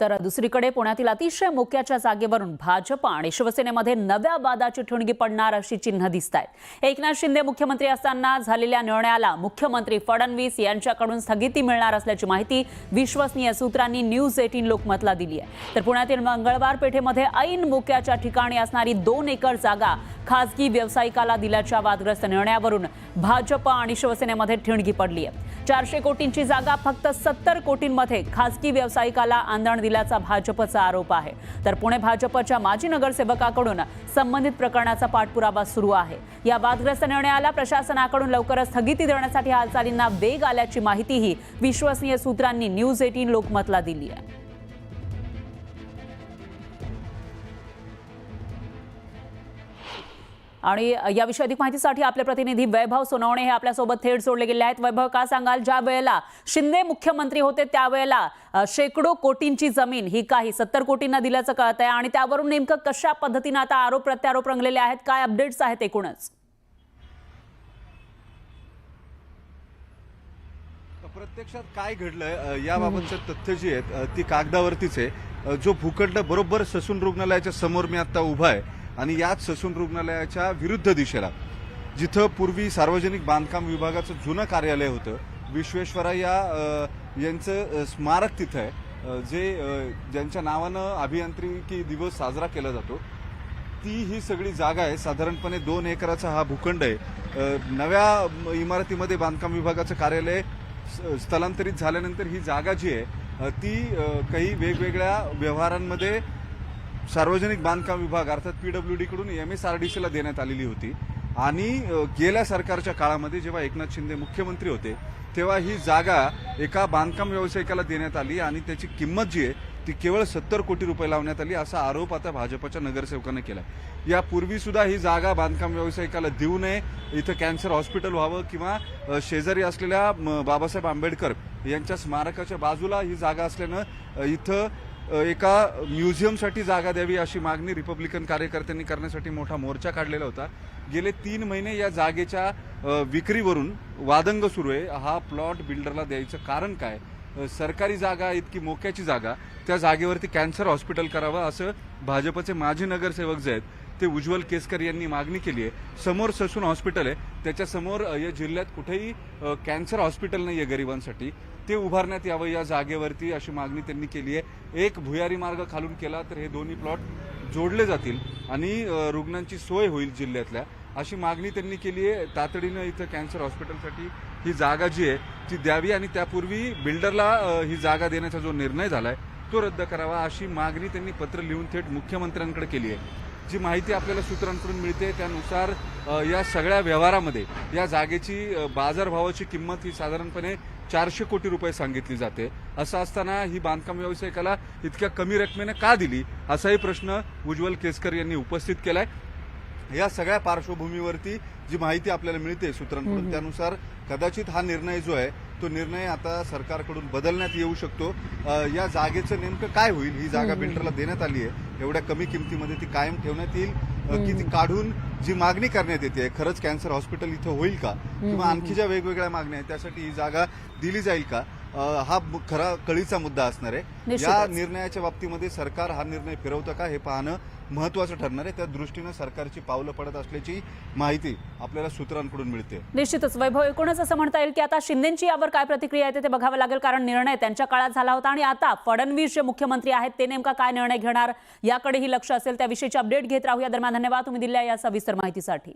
तर दुसरीकडे पुण्यातील अतिशय मोक्याच्या जागेवरून भाजप आणि शिवसेनेमध्ये नव्या वादाची ठिणगी पडणार अशी चिन्ह दिसतायत। एकनाथ शिंदे मुख्यमंत्री असताना झालेल्या निर्णयाला मुख्यमंत्री फडणवीस यांच्याकडून स्थगिती मिळणार असल्याची माहिती विश्वसनीय सूत्रांनी न्यूज 18 लोकमतला दिली आहे। तर पुण्यातील मंगळवार पेठेमध्ये ऐन मोक्याच्या ठिकाणी असणारी 2 एकर जागा खासगी व्यावसायिकाला दिल्याच्या वादग्रस्त निर्णयावरून भाजप आणि शिवसेनेमध्ये ठिणगी पडली आहे। 400 कोटींची जागा फक्त 70 कोटींमध्ये खासगी व्यावसायिकाला आंदण दिल्याचा भाजपचा आरोप आहे। तर पुणे भाजपच्या माजी नगरसेवकाकडून संबंधित प्रकरणाचा पाठपुरावा सुरू आहे। या वादग्रस्त निर्णयाला प्रशासनाकडून लवकरच स्थगिती देण्यासाठी हालचालींना वेग आल्याची माहितीही विश्वसनीय सूत्रांनी न्यूज 18 लोकमतला दिली आहे। आणि याविषयी अधिक माहितीसाठी आपले प्रतिनिधी वैभव सोनवणे हे आपल्या सोबत थेट जोडले गेले आहेत। वैभव, का सांगाल, ज्या वेळेला शिंदे मुख्यमंत्री होते त्यावेळेला शेकडो कोटींची जमीन ही काही 70 कोटींना दिल्याचं कळत आहे आणि त्यावरून नेमकं कशा पद्धतीने आता आरोप प्रत्यारोप रंगलेले आहेत, काय अपडेट्स आहेत एकूणच? प्रत्यक्षात काय घडलंय याबाबतचं तथ्य जी आहेत ती कागदावरतीच आहे। जो भूखंड बरोबर ससून रुग्णालयाच्या समोर मी आता उभा आहे आणि याच ससून रुग्णालयाच्या विरुद्ध दिशेला जिथं पूर्वी सार्वजनिक बांधकाम विभागाचं जुनं कार्यालय होतं, विश्वेश्वरय्या यांचं स्मारक तिथं आहे, जे ज्यांच्या नावानं अभियांत्रिकी दिवस साजरा केला जातो, ती ही सगळी जागा आहे। साधारणपणे 2 एकराचा हा भूखंड आहे। नव्या इमारतीमध्ये बांधकाम विभागाचं कार्यालय स्थलांतरित झाल्यानंतर ही जागा जी आहे ती काही वेगवेगळ्या व्यवहारांमध्ये सार्वजनिक बांधकाम विभाग अर्थात PWD कडून MSRDC ला देण्यात आलेली होती आणि गेल्या सरकारच्या काळामध्ये जेव्हा एकनाथ शिंदे मुख्यमंत्री होते तेव्हा ही जागा एका बांधकाम व्यावसायिकाला देण्यात आली आणि त्याची किंमत जी आहे ती केवळ 70 कोटी रुपये लावण्यात आली, असा आरोप आता भाजपच्या नगरसेवकाने केला। यापूर्वी सुद्धा ही जागा बांधकाम व्यावसायिकाला देऊ नये, इथं कॅन्सर हॉस्पिटल व्हावं किंवा शेजारी असलेल्या बाबासाहेब आंबेडकर यांच्या स्मारकाच्या बाजूला ही जागा असल्यानं इथं एका म्युझियमसाठी जागा द्यावी अशी मागणी रिपब्लिकन कार्यकर्त्यांनी करण्यासाठी मोठा मोर्चा काढलेला होता। गेले 3 महिने या जागेच्या विक्रीवरून वादंग सुरू आहे। हा प्लॉट बिल्डरला द्यायचं कारण काय? सरकारी जागा, इतकी मोक्याची जागा, त्या जागेवरती कॅन्सर हॉस्पिटल करावं असं भाजपचे माजी नगरसेवक जे आहेत ते उज्ज्वल केसकर यांनी मागणी केली आहे। समोर ससून हॉस्पिटल आहे, त्याच्या समोर या जिल्ह्यात कुठेही कॅन्सर हॉस्पिटल नाहीये गरिबांसाठी, ते उभारण्यात यावं या जागेवरती अशी मागणी त्यांनी केली आहे। एक भुयारी मार्ग खालून केला तर हे दोन्ही प्लॉट जोडले जातील आणि रुग्णांची सोय होईल जिल्ह्यातल्या, अशी मागणी त्यांनी केली आहे। तातडीनं इथं कॅन्सर हॉस्पिटलसाठी ही जागा जी आहे ती द्यावी आणि त्यापूर्वी बिल्डरला ही जागा देण्याचा जो निर्णय झालाय तो रद्द करावा अशी मागणी त्यांनी पत्र लिहून थेट मुख्यमंत्र्यांकडे केली आहे। जी माहिती आपल्याला सूत्रांकडून मिळते त्यानुसार या सगळ्या व्यवहारामध्ये या जागेची बाजारभावाची किंमत ही साधारणपणे 400 कोटी रुपये सांगितली जाते। असं असताना ही बांधकाम व्यावसायिकाला इतक्या कमी रकमेने का दिली असाही प्रश्न उज्ज्वल केसकर यांनी उपस्थित केलाय। या सगळ्या पार्श्वभूमीवरती जी माहिती आपल्याला मिळते सूत्रांकडून त्यानुसार कदाचित हा निर्णय जो आहे तो निर्णय आता सरकारकडून बदलण्यात येऊ शकतो। या जागेचं नेमकं काय होईल? ही जागा बिल्डरला देण्यात आली आहे, एवढ्या कमी किमतीमध्ये ती कायम ठेवण्यात येईल की ती काढून जी मागणी करण्यात येते खरंच कॅन्सर हॉस्पिटल इथं होईल का किंवा आणखी ज्या वेगवेगळ्या मागण्या आहेत त्यासाठी ही जागा दिली जाईल का, हा खरा कळीचा मुद्दा असणार आहे। या निर्णयाच्या बाबतीमध्ये सरकार हा निर्णय फिरवतं का हे पाहणं महत्वाचं ठरणार आहे। त्या दृष्टीनं सरकारची पावलं पडत असल्याची माहिती आपल्याला सूत्रांकडून मिळते। निश्चितच वैभव, एकूणच असं म्हणता येईल की आता शिंदेंची यावर काय प्रतिक्रिया येते ते बघावं लागेल, कारण निर्णय त्यांच्या काळात झाला होता आणि आता फडणवीस जे मुख्यमंत्री आहेत ते नेमका काय निर्णय घेणार याकडेही लक्ष असेल। त्याविषयीची अपडेट घेत राहूया। दरम्यान धन्यवाद तुम्ही दिलेल्या या सविस्तर माहितीसाठी।